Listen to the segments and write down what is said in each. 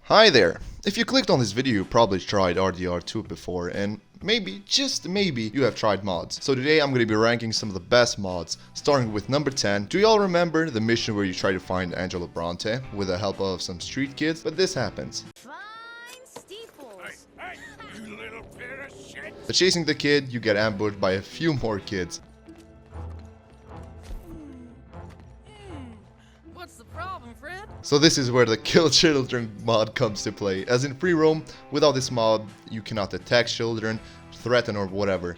Hi there! If you clicked on this video, you probably tried RDR2 before, and maybe, just maybe, you have tried mods. So today I'm going to be ranking some of the best mods, starting with number 10. Do y'all remember the mission where you try to find Angelo Bronte with the help of some street kids? But this happens. You little pair of shit. But chasing the kid, you get ambushed by a few more kids. What's the problem, Fred? So this is where the kill children mod comes to play. As in free roam, without this mod, you cannot attack children, threaten or whatever.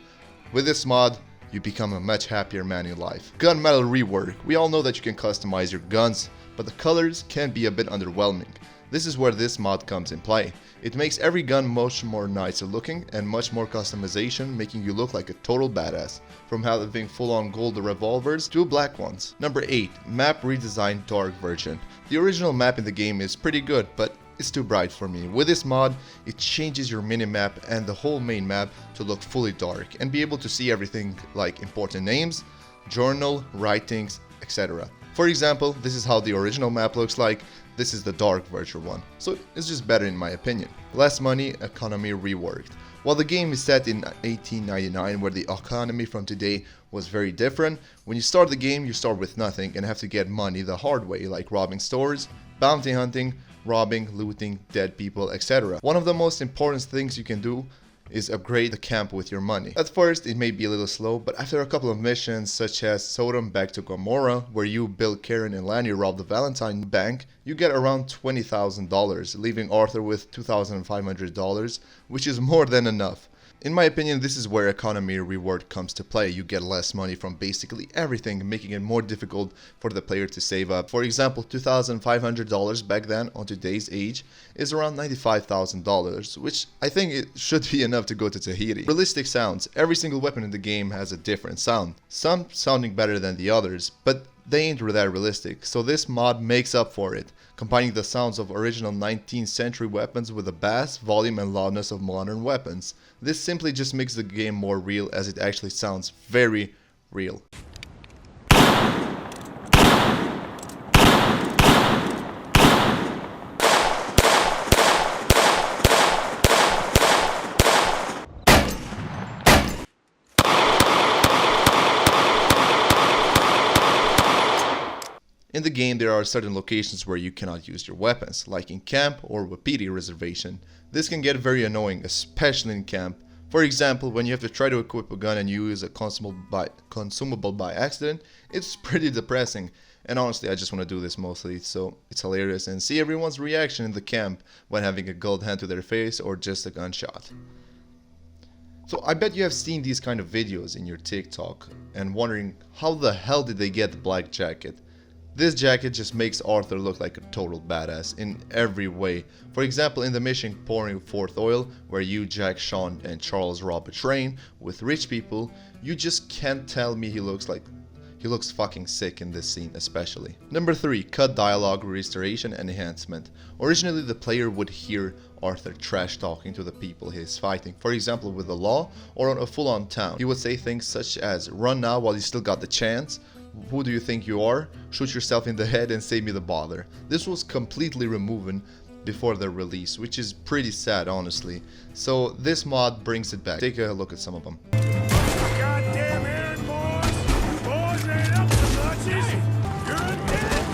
With this mod, you become a much happier man in life. Gunmetal rework. We all know that you can customize your guns, but the colors can be a bit underwhelming. This is where this mod comes in play. It makes every gun much more nicer looking and much more customization, making you look like a total badass, from having full-on gold revolvers to black ones. Number 8. Map redesign dark version. The original map in the game is pretty good, but it's too bright for me. With this mod, it changes your minimap and the whole main map to look fully dark and be able to see everything like important names, journal, writings, etc. For example, this is how the original map looks like. This is the dark virtual one, so it's just better in my opinion. Less money, economy reworked. While the game is set in 1899, where the economy from today was very different, when you start the game you start with nothing and have to get money the hard way, like robbing stores, bounty hunting, robbing, looting, dead people, etc. One of the most important things you can do is upgrade the camp with your money. At first it may be a little slow, but after a couple of missions such as Sodom back to Gomorrah, where you, Bill, Karen and Lanny rob the Valentine bank, you get around $20,000, leaving Arthur with $2,500, which is more than enough. In my opinion, this is where economy reward comes to play. You get less money from basically everything, making it more difficult for the player to save up. For example, $2,500 back then on today's age is around $95,000, which I think it should be enough to go to Tahiti. Realistic sounds. Every single weapon in the game has a different sound, some sounding better than the others, but they ain't that realistic, so this mod makes up for it, combining the sounds of original 19th century weapons with the bass, volume and loudness of modern weapons. This simply just makes the game more real, as it actually sounds very real. In the game, there are certain locations where you cannot use your weapons, like in camp or Wapiti reservation. This can get very annoying, especially in camp. For example, when you have to try to equip a gun and you use a consumable by accident, it's pretty depressing. And honestly, I just want to do this mostly, so it's hilarious, and see everyone's reaction in the camp when having a gold hand to their face or just a gunshot. So I bet you have seen these kind of videos in your TikTok and wondering how the hell did they get the black jacket. This jacket just makes Arthur look like a total badass in every way. For example, in the mission Pouring Forth Oil, where you, Jack, Sean and Charles rob a train with rich people, you just can't tell me he looks fucking sick in this scene especially. Number 3. Cut dialogue restoration and enhancement. Originally the player would hear Arthur trash talking to the people he is fighting, for example with the law or on a full-on town. He would say things such as, "Run now while you still got the chance," "Who do you think you are? Shoot yourself in the head and save me the bother." This was completely removed before the release, which is pretty sad honestly. So this mod brings it back. Take a look at some of them. Goddamn Aaron, boys! Boys ran up the nutches! You're dead!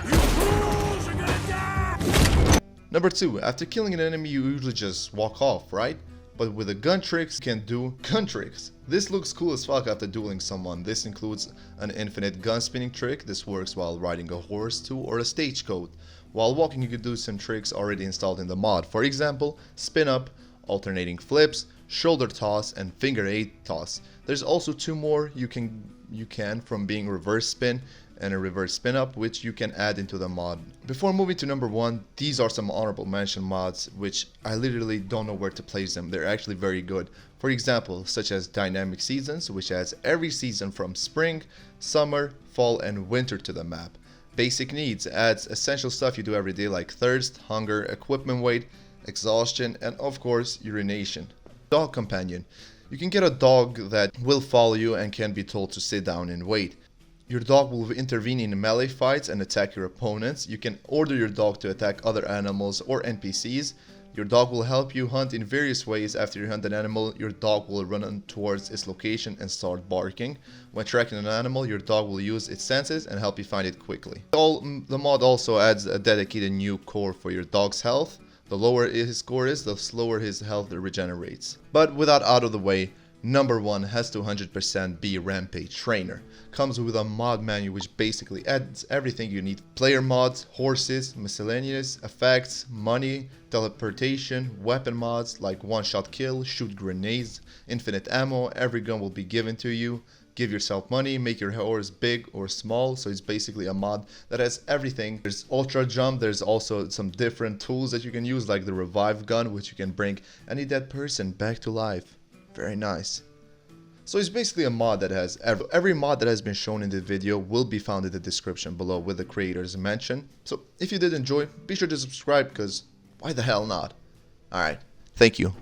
You fools are gonna die! Number 2. After killing an enemy you usually just walk off, right? But with the gun tricks, you can do gun tricks. This looks cool as fuck after dueling someone. This includes an infinite gun spinning trick. This works while riding a horse too, or a stagecoach. While walking you can do some tricks already installed in the mod. For example, spin up, alternating flips, shoulder toss and finger 8 toss. There's also 2 more you can from being reverse spin and a reverse spin up, which you can add into the mod. Before moving to number 1, these are some honorable mention mods which I literally don't know where to place them. They're actually very good. For example, such as dynamic seasons, which adds every season from spring, summer, fall and winter to the map. Basic needs adds essential stuff you do every day like thirst, hunger, equipment weight, exhaustion and of course urination. Dog companion. You can get a dog that will follow you and can be told to sit down and wait. Your dog will intervene in melee fights and attack your opponents. You can order your dog to attack other animals or NPCs. Your dog will help you hunt in various ways. After you hunt an animal, your dog will run on towards its location and start barking. When tracking an animal, your dog will use its senses and help you find it quickly. The mod also adds a dedicated new core for your dog's health. The lower his score is, the slower his health regenerates. But with that out of the way, number 1 has to 100% be Rampage Trainer. Comes with a mod menu which basically adds everything you need. Player mods, horses, miscellaneous, effects, money, teleportation, weapon mods like one-shot kill, shoot grenades, infinite ammo, every gun will be given to you. Give yourself money, make your horse big or small, so it's basically a mod that has everything. There's ultra jump, there's also some different tools that you can use like the revive gun, which you can bring any dead person back to life. Very nice. So it's basically a mod that has every mod that has been shown in the video will be found in the description below with the creators mentioned. So if you did enjoy, be sure to subscribe because why the hell not? Alright, thank you.